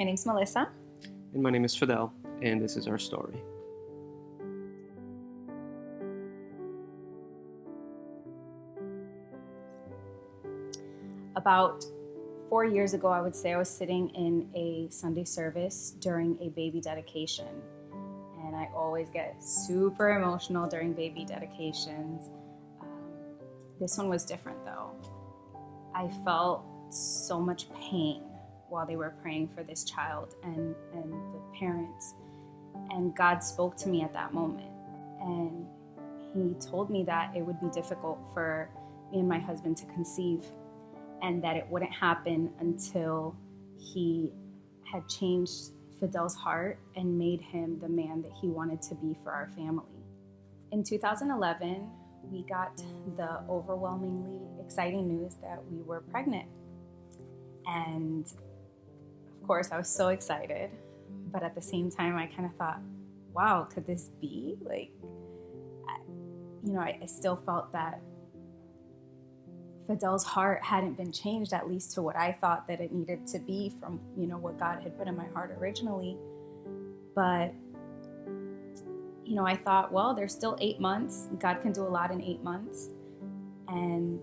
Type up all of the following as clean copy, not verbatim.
My name's Melissa. And my name is Fidel, and this is our story. About 4 years ago, I would say, I was sitting in a Sunday service during a baby dedication. And I always get super emotional during baby dedications. This one was different though. I felt so much pain while they were praying for this child and the parents. And God spoke to me at that moment. And He told me that it would be difficult for me and my husband to conceive, and that it wouldn't happen until He had changed Fidel's heart and made him the man that He wanted to be for our family. In 2011, we got the overwhelmingly exciting news that we were pregnant. And of course, I was so excited. But at the same time, I kind of thought, wow, could this be? I still felt that Fidel's heart hadn't been changed, at least to what I thought that it needed to be from, what God had put in my heart originally. But, I thought, well, there's still 8 months. God can do a lot in 8 months. And,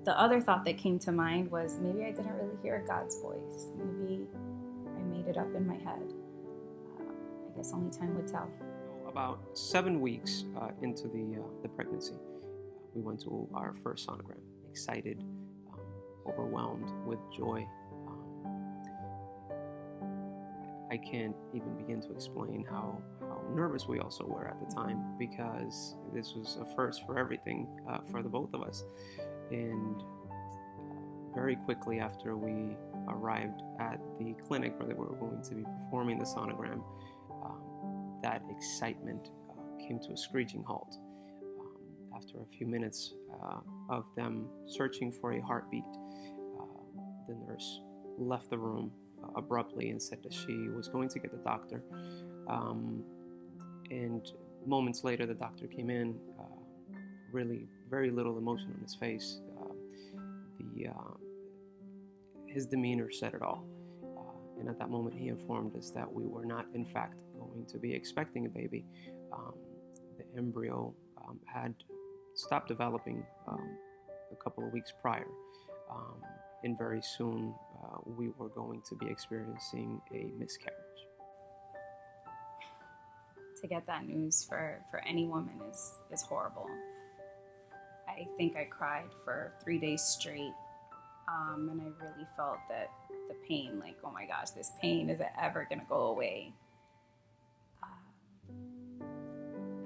the other thought that came to mind was maybe I didn't really hear God's voice. Maybe I made it up in my head. I guess only time would tell. About 7 weeks into the pregnancy, we went to our first sonogram. Excited, overwhelmed with joy. I can't even begin to explain how nervous we also were at the time, because this was a first for everything for the both of us. And very quickly after we arrived at the clinic where they were going to be performing the sonogram, that excitement came to a screeching halt. After a few minutes of them searching for a heartbeat, the nurse left the room abruptly and said that she was going to get the doctor. And moments later, the doctor came in, really very little emotion on his face. His demeanor said it all. And at that moment, he informed us that we were not, in fact, going to be expecting a baby. The embryo had stopped developing a couple of weeks prior. And very soon, we were going to be experiencing a miscarriage. To get that news for any woman is horrible. I think I cried for 3 days straight. And I really felt that the pain, like, oh my gosh, this pain, is it ever gonna go away?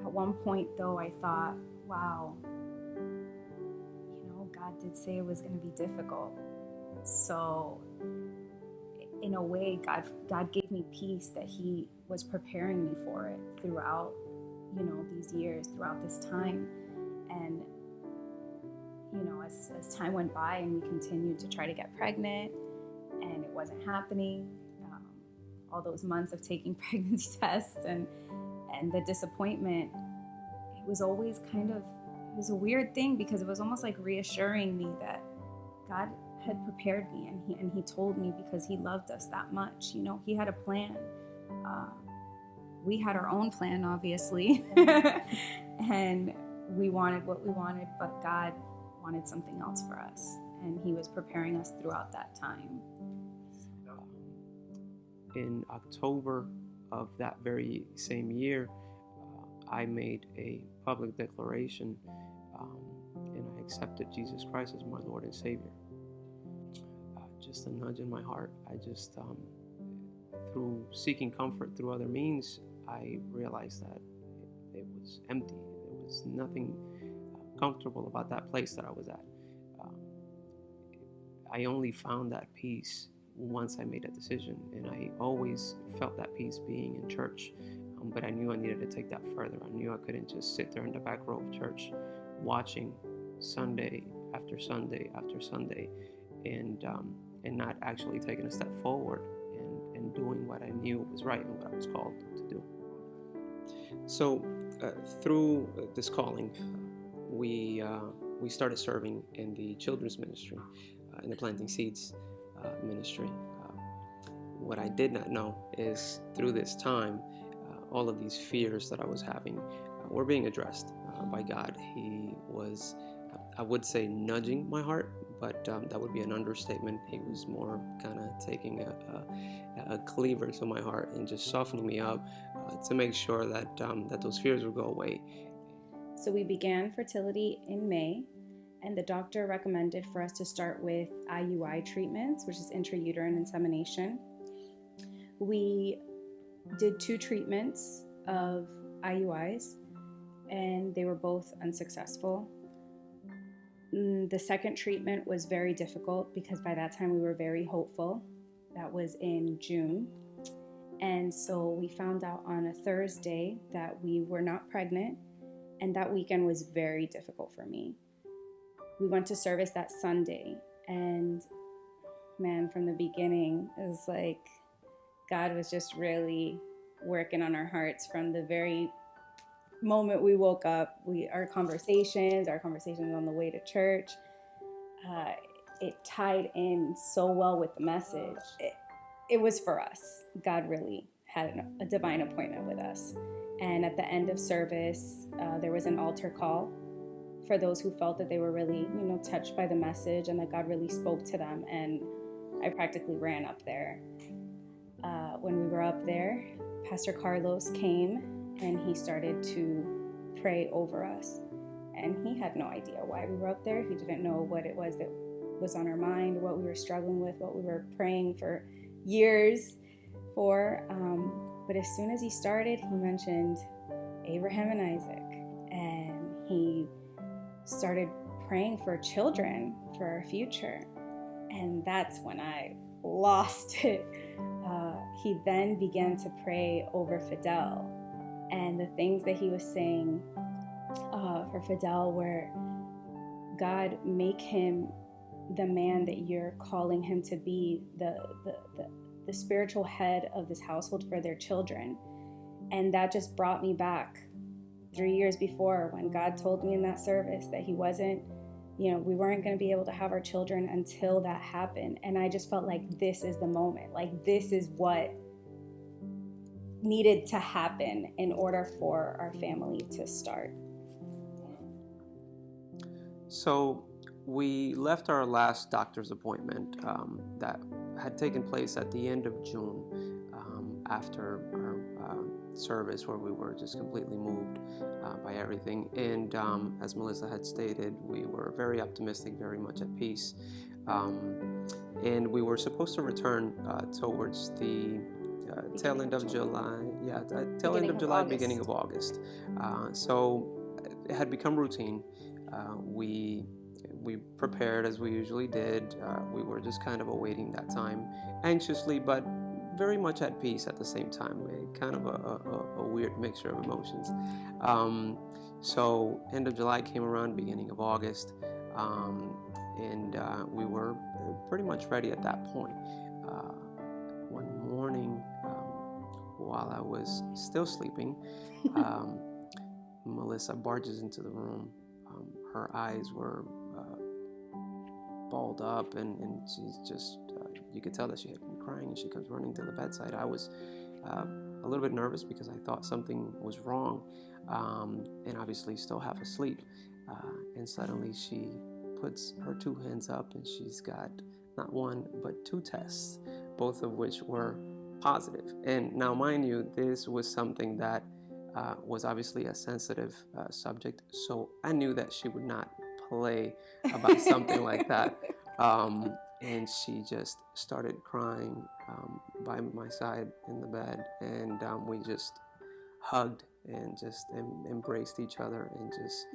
At one point though, I thought, wow, God did say it was gonna be difficult. So in a way, God gave me peace that He was preparing me for it throughout, these years, throughout this time. And, as time went by and we continued to try to get pregnant and it wasn't happening, all those months of taking pregnancy tests and the disappointment, it was always it was a weird thing, because it was almost like reassuring me that God had prepared me, and he told me because He loved us that much. He had a plan. We had our own plan, obviously, and we wanted what we wanted, but God wanted something else for us, and He was preparing us throughout that time. In October of that very same year, I made a public declaration, and I accepted Jesus Christ as my Lord and Savior. Just a nudge in my heart. I just, through seeking comfort through other means, I realized that it was empty. There was nothing comfortable about that place that I was at. I only found that peace once I made that decision, and I always felt that peace being in church, but I knew I needed to take that further. I knew I couldn't just sit there in the back row of church watching Sunday after Sunday after Sunday and not actually taking a step forward and doing what I knew was right and what I was called to do. So through this calling, we started serving in the children's ministry, in the Planting Seeds ministry. what I did not know is through this time, all of these fears that I was having were being addressed by God. He was, I would say, nudging my heart, but that would be an understatement. He was more kind of taking a cleaver to my heart and just softening me up to make sure that that those fears would go away. So we began fertility in May, and the doctor recommended for us to start with IUI treatments, which is intrauterine insemination. We did 2 treatments of IUIs, and they were both unsuccessful. The second treatment was very difficult because by that time we were very hopeful. That was in June. And so we found out on a Thursday that we were not pregnant, and that weekend was very difficult for me. We went to service that Sunday, and man, from the beginning, it was like God was just really working on our hearts from the very moment we woke up. Our conversations on the way to church, it tied in so well with the message. It was for us. God really had a divine appointment with us. And at the end of service, there was an altar call for those who felt that they were really, touched by the message and that God really spoke to them. And I practically ran up there. When we were up there, Pastor Carlos came and he started to pray over us. And he had no idea why we were up there. He didn't know what it was that was on our mind, what we were struggling with, what we were praying for years for. But as soon as he started, he mentioned Abraham and Isaac. And he started praying for children, for our future. And that's when I lost it. He then began to pray over Fidel. And the things that he was saying for Fidel were, God, make him the man that you're calling him to be, the spiritual head of this household for their children. And that just brought me back 3 years before when God told me in that service that he wasn't, we weren't going to be able to have our children until that happened. And I just felt like this is the moment, like this is what needed to happen in order for our family to start. So we left our last doctor's appointment that had taken place at the end of June after our service, where we were just completely moved by everything. And as Melissa had stated, we were very optimistic, very much at peace. And we were supposed to return towards the tail end of July. Yeah, tail end of July, beginning of August. So it had become routine. We prepared as we usually did. We were just kind of awaiting that time anxiously, but very much at peace at the same time. Kind of a weird mixture of emotions. So end of July came around, beginning of August, and we were pretty much ready at that point. One morning, while I was still sleeping, Melissa barges into the room. Her eyes were balled up, and she's just, you could tell that she had been crying, and she comes running to the bedside. I was a little bit nervous because I thought something was wrong, and obviously still half asleep. And suddenly she puts her 2 hands up, and she's got not 1, but 2 tests, both of which were positive. And now, mind you, this was something that was obviously a sensitive subject, so I knew that she would not play about something like that. And she just started crying by my side in the bed, and we just hugged and just embraced each other and just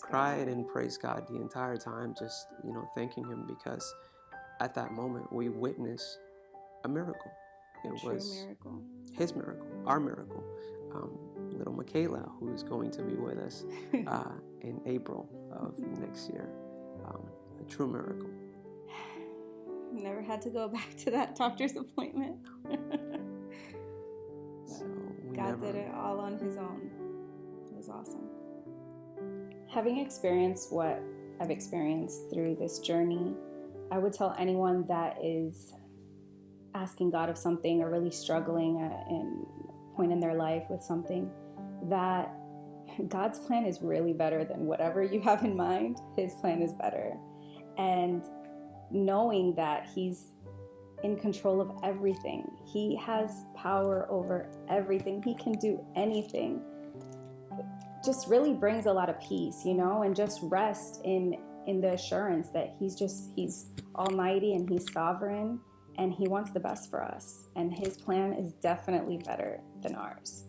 cried and praised God the entire time, just thanking him, because at that moment we witnessed a miracle. It was miracle. His miracle, our miracle. Little Michaela, who is going to be with us in April of next year. A true miracle. Never had to go back to that doctor's appointment. So God did it all on his own. It was awesome. Having experienced what I've experienced through this journey, I would tell anyone that is asking God of something or really struggling at a point in their life with something, that God's plan is really better than whatever you have in mind. His plan is better. And knowing that He's in control of everything, He has power over everything, He can do anything, just really brings a lot of peace, and just rest in the assurance that He's almighty and He's sovereign and He wants the best for us. And His plan is definitely better than ours.